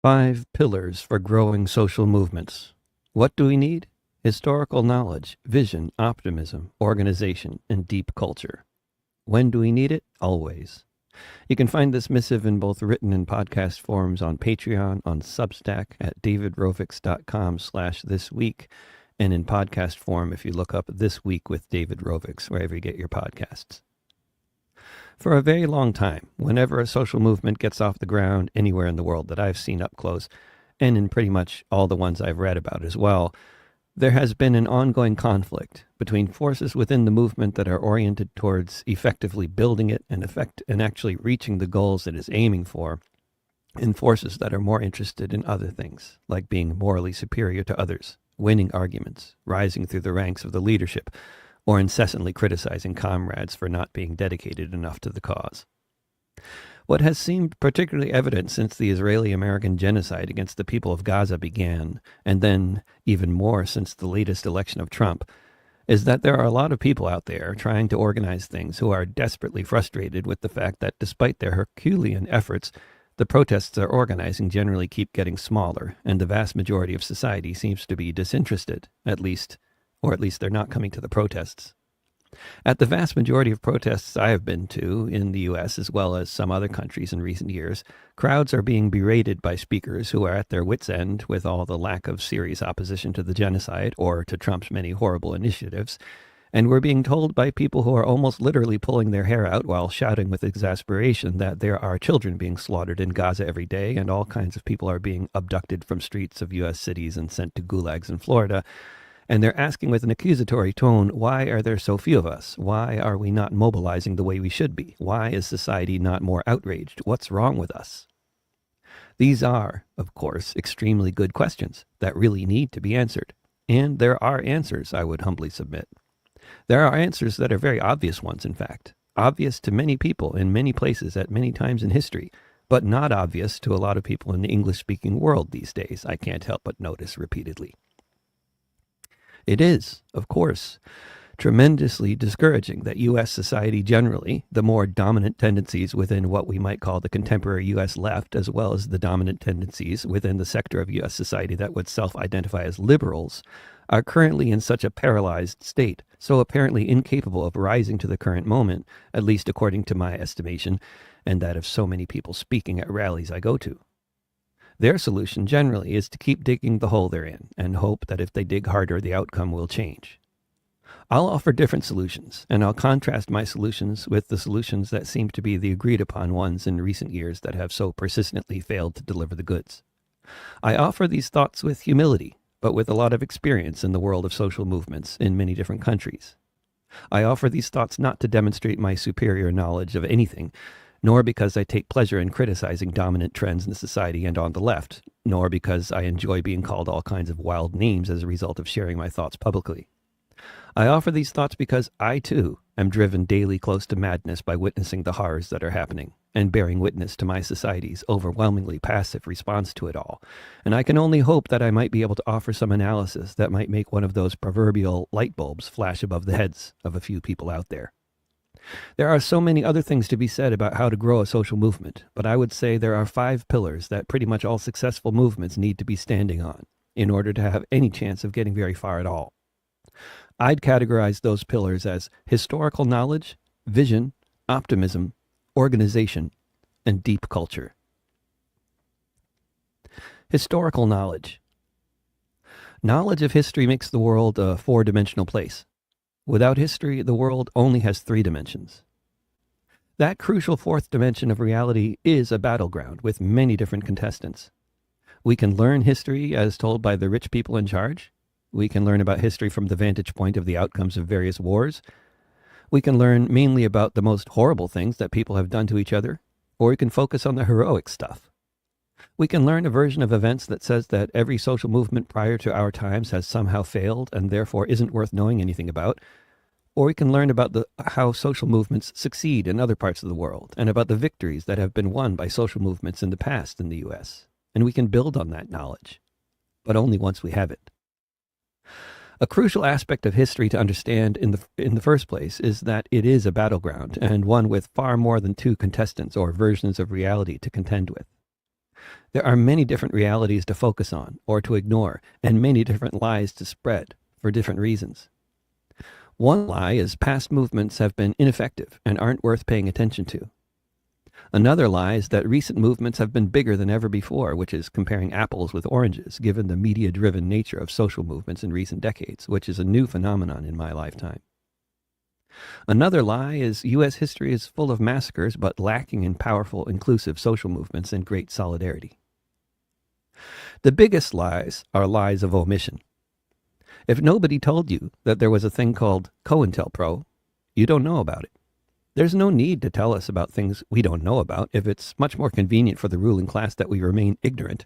5 pillars for growing social movements. What do we need? Historical knowledge, vision, optimism, organization, and deep culture. When do we need it? Always. You can find this missive in both written and podcast forms on Patreon, on Substack at davidrovix.com/thisweek, and in podcast form if you look up This Week with David Rovix, wherever you get your podcasts. For a very long time, whenever a social movement gets off the ground anywhere in the world that I've seen up close, and in pretty much all the ones I've read about as well, there has been an ongoing conflict between forces within the movement that are oriented towards effectively building it and actually reaching the goals it is aiming for, and forces that are more interested in other things, like being morally superior to others, winning arguments, rising through the ranks of the leadership, or incessantly criticizing comrades for not being dedicated enough to the cause. What has seemed particularly evident since the Israeli-American genocide against the people of Gaza began, and then even more since the latest election of Trump, is that there are a lot of people out there trying to organize things who are desperately frustrated with the fact that despite their Herculean efforts, the protests they're organizing generally keep getting smaller, and the vast majority of society seems to be disinterested, or at least they're not coming to the protests. At the vast majority of protests I have been to in the U.S. as well as some other countries in recent years, crowds are being berated by speakers who are at their wits' end with all the lack of serious opposition to the genocide or to Trump's many horrible initiatives, and we're being told by people who are almost literally pulling their hair out while shouting with exasperation that there are children being slaughtered in Gaza every day and all kinds of people are being abducted from streets of U.S. cities and sent to gulags in Florida. And they're asking with an accusatory tone, why are there so few of us? Why are we not mobilizing the way we should be? Why is society not more outraged? What's wrong with us? These are, of course, extremely good questions that really need to be answered. And there are answers, I would humbly submit. There are answers that are very obvious ones, in fact. Obvious to many people in many places at many times in history, but not obvious to a lot of people in the English-speaking world these days, I can't help but notice repeatedly. It is, of course, tremendously discouraging that U.S. society generally, the more dominant tendencies within what we might call the contemporary U.S. left, as well as the dominant tendencies within the sector of U.S. society that would self-identify as liberals, are currently in such a paralyzed state, so apparently incapable of rising to the current moment, at least according to my estimation, and that of so many people speaking at rallies I go to. Their solution generally is to keep digging the hole they're in and hope that if they dig harder, the outcome will change. I'll offer different solutions, and I'll contrast my solutions with the solutions that seem to be the agreed upon ones in recent years that have so persistently failed to deliver the goods. I offer these thoughts with humility, but with a lot of experience in the world of social movements in many different countries. I offer these thoughts not to demonstrate my superior knowledge of anything, nor because I take pleasure in criticizing dominant trends in society and on the left, nor because I enjoy being called all kinds of wild names as a result of sharing my thoughts publicly. I offer these thoughts because I, too, am driven daily close to madness by witnessing the horrors that are happening, and bearing witness to my society's overwhelmingly passive response to it all, and I can only hope that I might be able to offer some analysis that might make one of those proverbial light bulbs flash above the heads of a few people out there. There are so many other things to be said about how to grow a social movement, but I would say there are 5 pillars that pretty much all successful movements need to be standing on in order to have any chance of getting very far at all. I'd categorize those pillars as historical knowledge, vision, optimism, organization, and deep culture. Historical knowledge. Knowledge of history makes the world a 4-dimensional place. Without history, the world only has 3 dimensions. That crucial 4th dimension of reality is a battleground with many different contestants. We can learn history as told by the rich people in charge. We can learn about history from the vantage point of the outcomes of various wars. We can learn mainly about the most horrible things that people have done to each other, or we can focus on the heroic stuff. We can learn a version of events that says that every social movement prior to our times has somehow failed and therefore isn't worth knowing anything about. Or we can learn about how social movements succeed in other parts of the world and about the victories that have been won by social movements in the past in the U.S. And we can build on that knowledge, but only once we have it. A crucial aspect of history to understand in the first place is that it is a battleground, and one with far more than 2 contestants or versions of reality to contend with. There are many different realities to focus on or to ignore, and many different lies to spread for different reasons. One lie is past movements have been ineffective and aren't worth paying attention to. Another lie is that recent movements have been bigger than ever before, which is comparing apples with oranges, given the media-driven nature of social movements in recent decades, which is a new phenomenon in my lifetime. Another lie is U.S. history is full of massacres, but lacking in powerful, inclusive social movements and great solidarity. The biggest lies are lies of omission. If nobody told you that there was a thing called COINTELPRO, you don't know about it. There's no need to tell us about things we don't know about if it's much more convenient for the ruling class that we remain ignorant.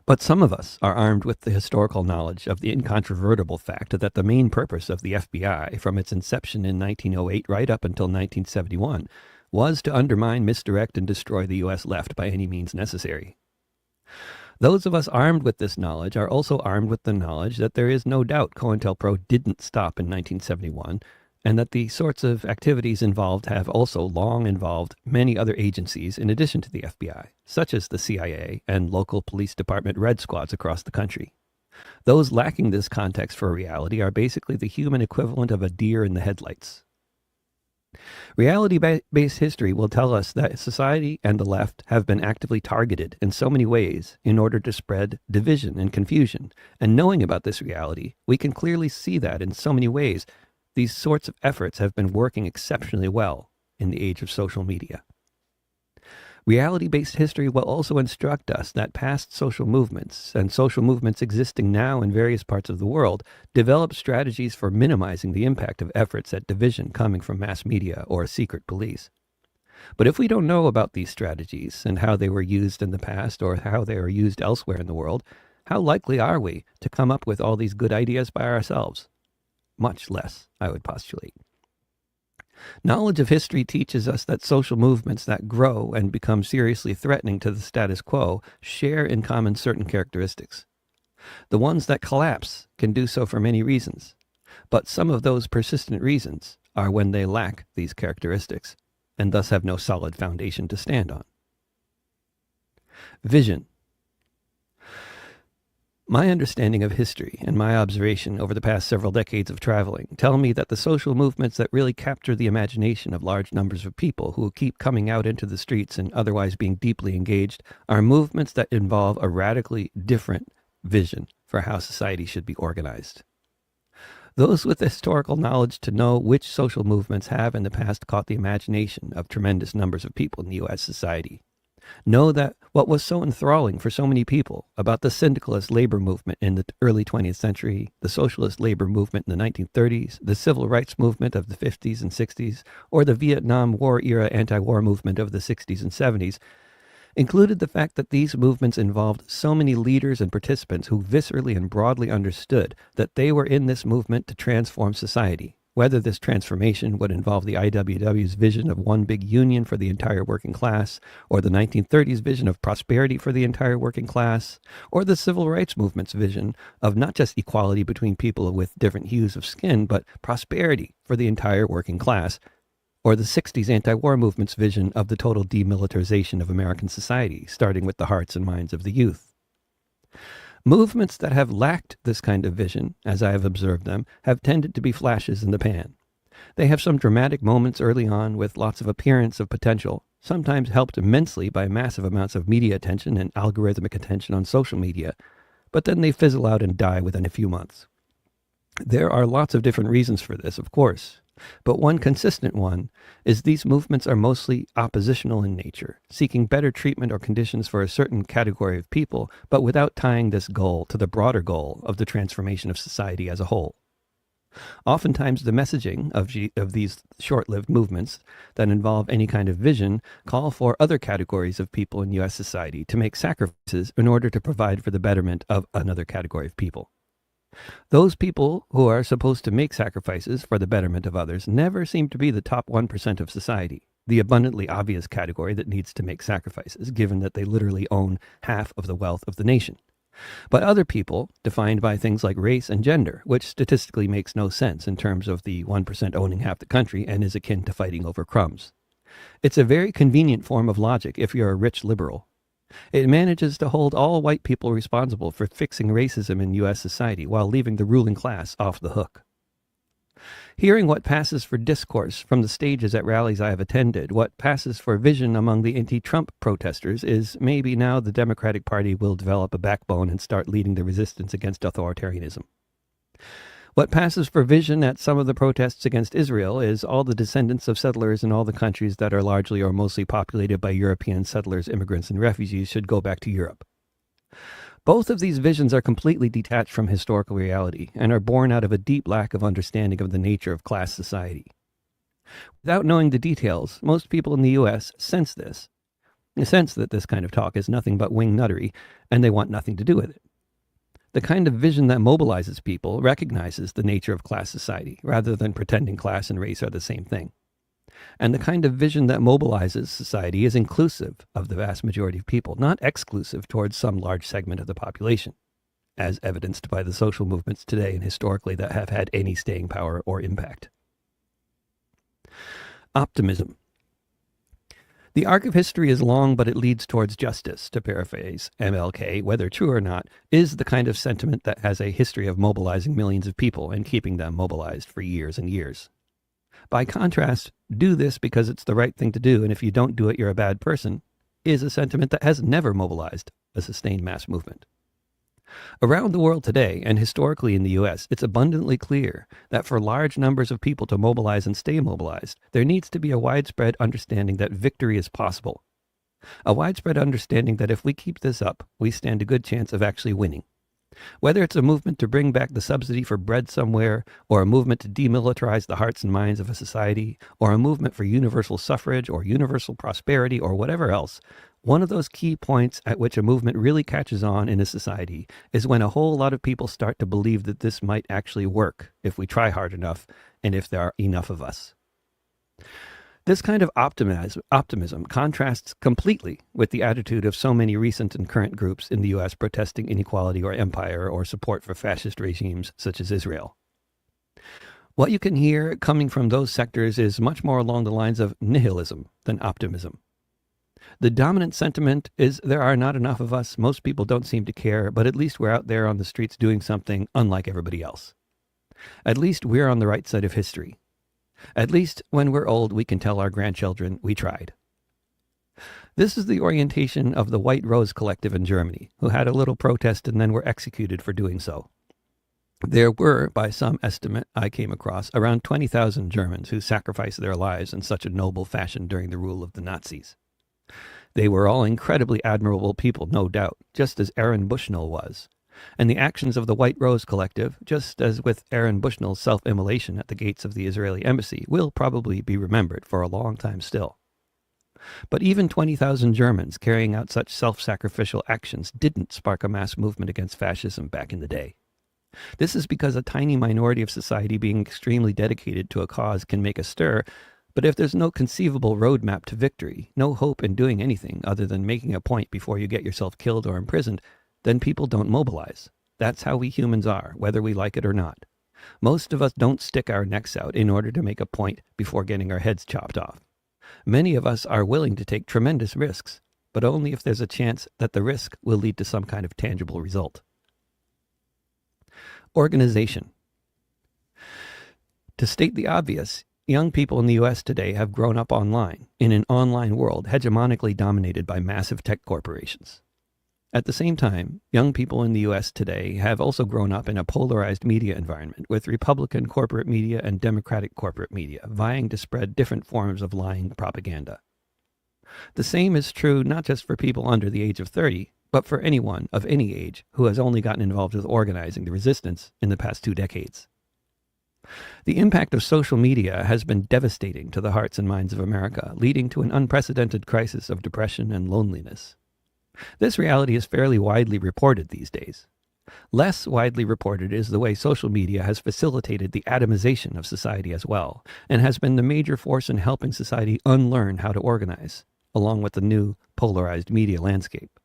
But some of us are armed with the historical knowledge of the incontrovertible fact that the main purpose of the FBI from its inception in 1908 right up until 1971 was to undermine, misdirect, and destroy the U.S. left by any means necessary. Those of us armed with this knowledge are also armed with the knowledge that there is no doubt COINTELPRO didn't stop in 1971, and that the sorts of activities involved have also long involved many other agencies in addition to the FBI, such as the CIA and local police department red squads across the country. Those lacking this context for reality are basically the human equivalent of a deer in the headlights. Reality-based history will tell us that society and the left have been actively targeted in so many ways in order to spread division and confusion, and knowing about this reality, we can clearly see that in so many ways these sorts of efforts have been working exceptionally well in the age of social media. Reality-based history will also instruct us that past social movements and social movements existing now in various parts of the world develop strategies for minimizing the impact of efforts at division coming from mass media or secret police. But if we don't know about these strategies and how they were used in the past or how they are used elsewhere in the world, how likely are we to come up with all these good ideas by ourselves? Much less, I would postulate. Knowledge of history teaches us that social movements that grow and become seriously threatening to the status quo share in common certain characteristics. The ones that collapse can do so for many reasons, but some of those persistent reasons are when they lack these characteristics and thus have no solid foundation to stand on. Vision. My understanding of history and my observation over the past several decades of traveling tell me that the social movements that really capture the imagination of large numbers of people who keep coming out into the streets and otherwise being deeply engaged are movements that involve a radically different vision for how society should be organized. Those with historical knowledge to know which social movements have in the past caught the imagination of tremendous numbers of people in the U.S. society know that what was so enthralling for so many people about the syndicalist labor movement in the early 20th century, the socialist labor movement in the 1930s, the civil rights movement of the 50s and 60s, or the Vietnam War era anti-war movement of the 60s and 70s, included the fact that these movements involved so many leaders and participants who viscerally and broadly understood that they were in this movement to transform society. Whether this transformation would involve the IWW's vision of one big union for the entire working class, or the 1930s vision of prosperity for the entire working class, or the civil rights movement's vision of not just equality between people with different hues of skin, but prosperity for the entire working class, or the 60s anti-war movement's vision of the total demilitarization of American society, starting with the hearts and minds of the youth. Movements that have lacked this kind of vision, as I have observed them, have tended to be flashes in the pan. They have some dramatic moments early on with lots of appearance of potential, sometimes helped immensely by massive amounts of media attention and algorithmic attention on social media, but then they fizzle out and die within a few months. There are lots of different reasons for this, of course, but one consistent one is these movements are mostly oppositional in nature, seeking better treatment or conditions for a certain category of people, but without tying this goal to the broader goal of the transformation of society as a whole. Oftentimes, the messaging of these short-lived movements that involve any kind of vision call for other categories of people in U.S. society to make sacrifices in order to provide for the betterment of another category of people. Those people who are supposed to make sacrifices for the betterment of others never seem to be the top 1% of society, the abundantly obvious category that needs to make sacrifices, given that they literally own half of the wealth of the nation. But other people, defined by things like race and gender, which statistically makes no sense in terms of the 1% owning half the country and is akin to fighting over crumbs. It's a very convenient form of logic if you're a rich liberal. It manages to hold all white people responsible for fixing racism in U.S. society while leaving the ruling class off the hook. Hearing what passes for discourse from the stages at rallies I have attended, what passes for vision among the anti-Trump protesters is maybe now the Democratic Party will develop a backbone and start leading the resistance against authoritarianism. What passes for vision at some of the protests against Israel is all the descendants of settlers in all the countries that are largely or mostly populated by European settlers, immigrants, and refugees should go back to Europe. Both of these visions are completely detached from historical reality and are born out of a deep lack of understanding of the nature of class society. Without knowing the details, most people in the U.S. sense this. They sense that this kind of talk is nothing but wing nuttery, and they want nothing to do with it. The kind of vision that mobilizes people recognizes the nature of class society, rather than pretending class and race are the same thing. And the kind of vision that mobilizes society is inclusive of the vast majority of people, not exclusive towards some large segment of the population, as evidenced by the social movements today and historically that have had any staying power or impact. Optimism. The arc of history is long, but it leads towards justice, to paraphrase MLK, whether true or not, is the kind of sentiment that has a history of mobilizing millions of people and keeping them mobilized for years and years. By contrast, do this because it's the right thing to do, and if you don't do it, you're a bad person, is a sentiment that has never mobilized a sustained mass movement. Around the world today, and historically in the U.S., it's abundantly clear that for large numbers of people to mobilize and stay mobilized, there needs to be a widespread understanding that victory is possible. A widespread understanding that if we keep this up, we stand a good chance of actually winning. Whether it's a movement to bring back the subsidy for bread somewhere, or a movement to demilitarize the hearts and minds of a society, or a movement for universal suffrage or universal prosperity or whatever else, one of those key points at which a movement really catches on in a society is when a whole lot of people start to believe that this might actually work if we try hard enough and if there are enough of us. This kind of optimism contrasts completely with the attitude of so many recent and current groups in the U.S. protesting inequality or empire or support for fascist regimes such as Israel. What you can hear coming from those sectors is much more along the lines of nihilism than optimism. The dominant sentiment is there are not enough of us, most people don't seem to care, but at least we're out there on the streets doing something unlike everybody else. At least we're on the right side of history. At least when we're old, we can tell our grandchildren we tried. This is the orientation of the White Rose Collective in Germany, who had a little protest and then were executed for doing so. There were, by some estimate I came across, around 20,000 Germans who sacrificed their lives in such a noble fashion during the rule of the Nazis. They were all incredibly admirable people, no doubt, just as Aaron Bushnell was. And the actions of the White Rose Collective, just as with Aaron Bushnell's self-immolation at the gates of the Israeli embassy, will probably be remembered for a long time still. But even 20,000 Germans carrying out such self-sacrificial actions didn't spark a mass movement against fascism back in the day. This is because a tiny minority of society being extremely dedicated to a cause can make a stir, but if there's no conceivable roadmap to victory, no hope in doing anything other than making a point before you get yourself killed or imprisoned, then people don't mobilize. That's how we humans are, whether we like it or not. Most of us don't stick our necks out in order to make a point before getting our heads chopped off. Many of us are willing to take tremendous risks, but only if there's a chance that the risk will lead to some kind of tangible result. Organization. To state the obvious, young people in the U.S. today have grown up online, in an online world hegemonically dominated by massive tech corporations. At the same time, young people in the U.S. today have also grown up in a polarized media environment with Republican corporate media and Democratic corporate media vying to spread different forms of lying propaganda. The same is true not just for people under the age of 30, but for anyone of any age who has only gotten involved with organizing the resistance in the past 2 decades. The impact of social media has been devastating to the hearts and minds of America, leading to an unprecedented crisis of depression and loneliness. This reality is fairly widely reported these days. Less widely reported is the way social media has facilitated the atomization of society as well, and has been the major force in helping society unlearn how to organize, along with the new polarized media landscape.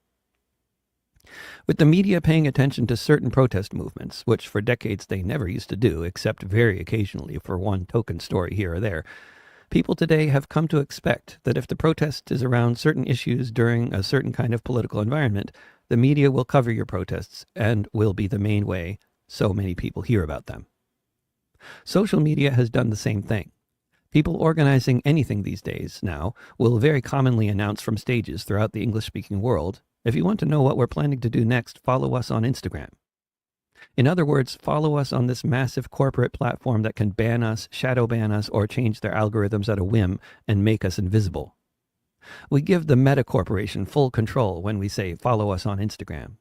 With the media paying attention to certain protest movements, which for decades they never used to do, except very occasionally for one token story here or there, People today have come to expect that if the protest is around certain issues during a certain kind of political environment, the media will cover your protests and will be the main way so many people hear about them. Social media has done the same thing. People organizing anything these days now will very commonly announce from stages throughout the English-speaking world, "If you want to know what we're planning to do next, follow us on Instagram." In other words, follow us on this massive corporate platform that can ban us, shadow ban us, or change their algorithms at a whim and make us invisible. We give the Meta Corporation full control when we say follow us on Instagram.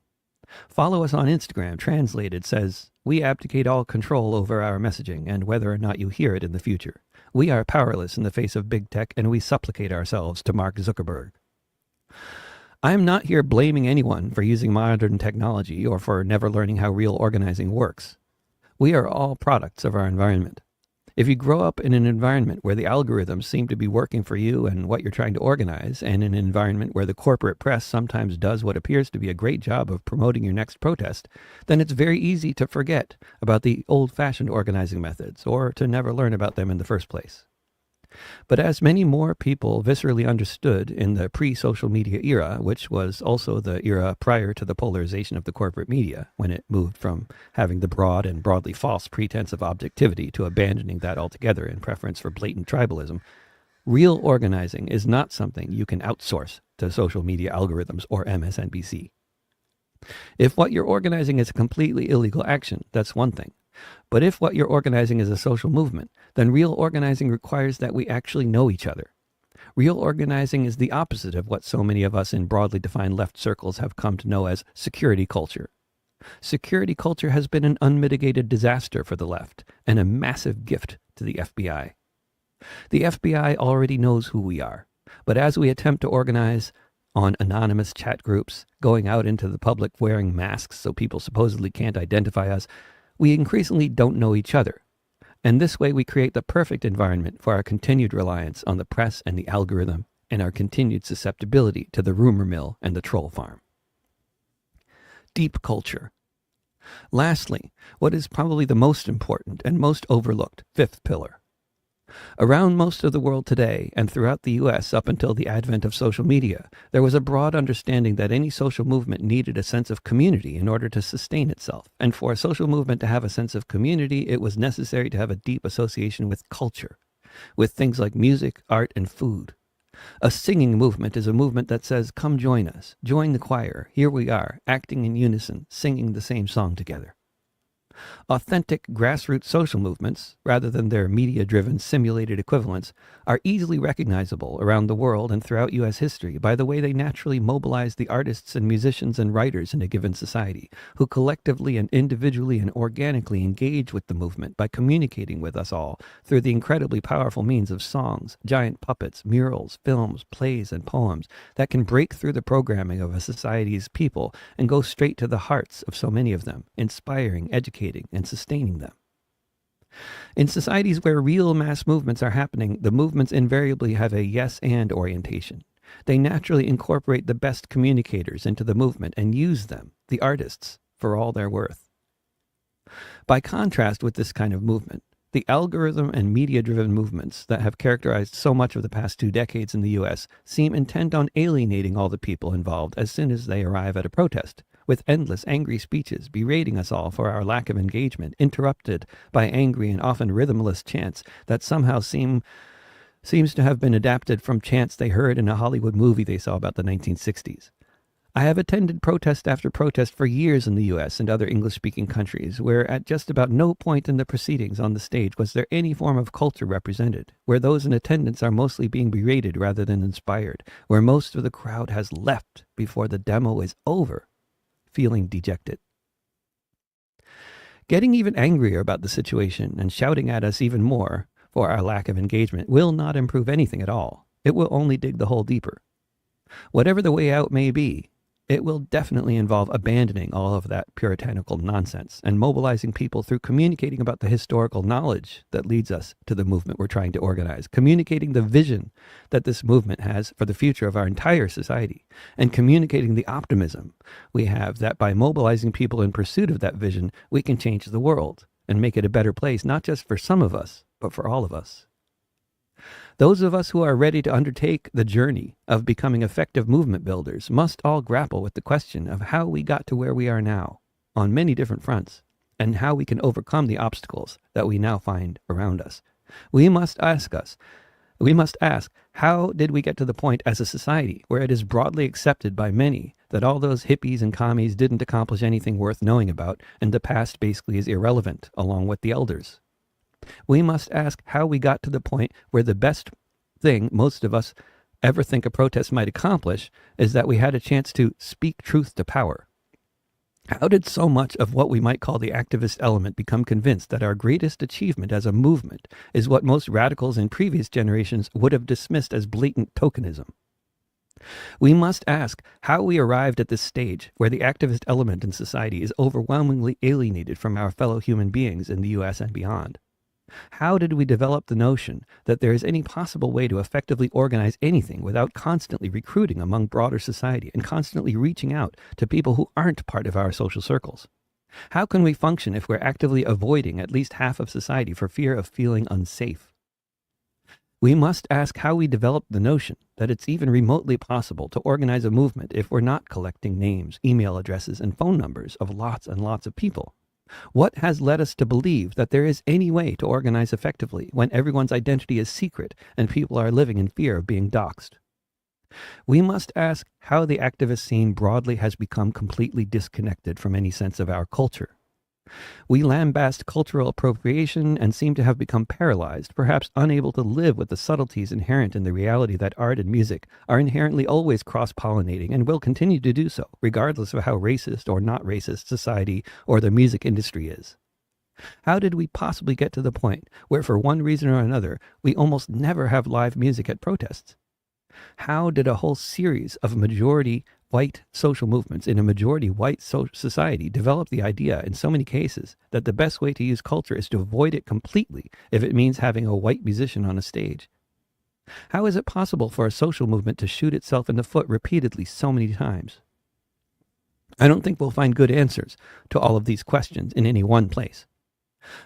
Follow us on Instagram, translated, says, we abdicate all control over our messaging and whether or not you hear it in the future. We are powerless in the face of big tech, and we supplicate ourselves to Mark Zuckerberg. I am not here blaming anyone for using modern technology or for never learning how real organizing works. We are all products of our environment. If you grow up in an environment where the algorithms seem to be working for you and what you're trying to organize, and in an environment where the corporate press sometimes does what appears to be a great job of promoting your next protest, then it's very easy to forget about the old-fashioned organizing methods or to never learn about them in the first place. But as many more people viscerally understood in the pre-social media era, which was also the era prior to the polarization of the corporate media, when it moved from having the broad and broadly false pretense of objectivity to abandoning that altogether in preference for blatant tribalism, real organizing is not something you can outsource to social media algorithms or MSNBC. If what you're organizing is a completely illegal action, that's one thing. But if what you're organizing is a social movement, then real organizing requires that we actually know each other. Real organizing is the opposite of what so many of us in broadly defined left circles have come to know as security culture. Security culture has been an unmitigated disaster for the left and a massive gift to the FBI. The FBI already knows who we are, but as we attempt to organize on anonymous chat groups, going out into the public wearing masks so people supposedly can't identify us, we increasingly don't know each other. And this way we create the perfect environment for our continued reliance on the press and the algorithm and our continued susceptibility to the rumor mill and the troll farm. Deep culture. Lastly, what is probably the most important and most overlooked fifth pillar. Around most of the world today, and throughout the U.S. up until the advent of social media, there was a broad understanding that any social movement needed a sense of community in order to sustain itself. And for a social movement to have a sense of community, it was necessary to have a deep association with culture, with things like music, art, and food. A singing movement is a movement that says, come join us, join the choir, here we are, acting in unison, singing the same song together. Authentic grassroots social movements, rather than their media-driven simulated equivalents, are easily recognizable around the world and throughout U.S. history by the way they naturally mobilize the artists and musicians and writers in a given society, who collectively and individually and organically engage with the movement by communicating with us all through the incredibly powerful means of songs, giant puppets, murals, films, plays, and poems that can break through the programming of a society's people and go straight to the hearts of so many of them, inspiring, educating, and sustaining them. In societies where real mass movements are happening, the movements invariably have a yes-and orientation. They naturally incorporate the best communicators into the movement and use them, the artists, for all they're worth. By contrast with this kind of movement, the algorithm and media-driven movements that have characterized so much of the past 2 decades in the U.S. seem intent on alienating all the people involved as soon as they arrive at a protest, with endless angry speeches berating us all for our lack of engagement, interrupted by angry and often rhythmless chants that somehow seems to have been adapted from chants they heard in a Hollywood movie they saw about the 1960s. I have attended protest after protest for years in the U.S. and other English-speaking countries, where at just about no point in the proceedings on the stage was there any form of culture represented, where those in attendance are mostly being berated rather than inspired, where most of the crowd has left before the demo is over, feeling dejected. Getting even angrier about the situation and shouting at us even more for our lack of engagement will not improve anything at all. It will only dig the hole deeper. Whatever the way out may be, it will definitely involve abandoning all of that puritanical nonsense and mobilizing people through communicating about the historical knowledge that leads us to the movement we're trying to organize, communicating the vision that this movement has for the future of our entire society, and communicating the optimism we have that by mobilizing people in pursuit of that vision, we can change the world and make it a better place, not just for some of us, but for all of us. Those of us who are ready to undertake the journey of becoming effective movement builders must all grapple with the question of how we got to where we are now on many different fronts, and how we can overcome the obstacles that we now find around us. We must ask, how did we get to the point as a society where it is broadly accepted by many that all those hippies and commies didn't accomplish anything worth knowing about, and the past basically is irrelevant along with the elders? We must ask how we got to the point where the best thing most of us ever think a protest might accomplish is that we had a chance to speak truth to power. How did so much of what we might call the activist element become convinced that our greatest achievement as a movement is what most radicals in previous generations would have dismissed as blatant tokenism? We must ask how we arrived at this stage where the activist element in society is overwhelmingly alienated from our fellow human beings in the US and beyond. How did we develop the notion that there is any possible way to effectively organize anything without constantly recruiting among broader society and constantly reaching out to people who aren't part of our social circles? How can we function if we're actively avoiding at least half of society for fear of feeling unsafe? We must ask how we developed the notion that it's even remotely possible to organize a movement if we're not collecting names, email addresses, and phone numbers of lots and lots of people. What has led us to believe that there is any way to organize effectively when everyone's identity is secret and people are living in fear of being doxxed? We must ask how the activist scene broadly has become completely disconnected from any sense of our culture. We lambast cultural appropriation and seem to have become paralyzed, perhaps unable to live with the subtleties inherent in the reality that art and music are inherently always cross-pollinating and will continue to do so, regardless of how racist or not racist society or the music industry is. How did we possibly get to the point where, for one reason or another, we almost never have live music at protests? How did a whole series of majority white social movements in a majority white society develop the idea in so many cases that the best way to use culture is to avoid it completely if it means having a white musician on a stage? How is it possible for a social movement to shoot itself in the foot repeatedly so many times? I don't think we'll find good answers to all of these questions in any one place.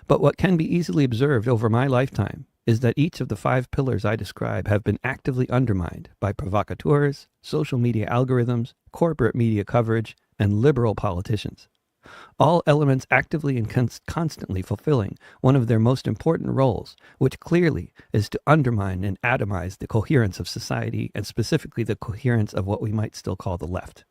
But what can be easily observed over my lifetime is that each of the 5 pillars I describe have been actively undermined by provocateurs, social media algorithms, corporate media coverage, and liberal politicians. All elements actively and constantly fulfilling one of their most important roles, which clearly is to undermine and atomize the coherence of society, and specifically the coherence of what we might still call the left.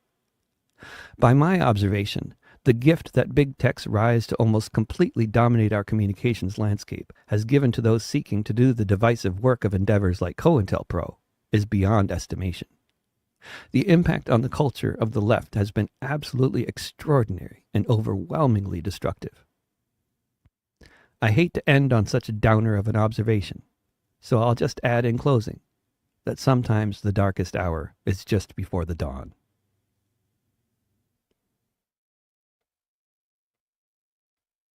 By my observation, the gift that big tech's rise to almost completely dominate our communications landscape has given to those seeking to do the divisive work of endeavors like COINTELPRO is beyond estimation. The impact on the culture of the left has been absolutely extraordinary and overwhelmingly destructive. I hate to end on such a downer of an observation, so I'll just add in closing that sometimes the darkest hour is just before the dawn.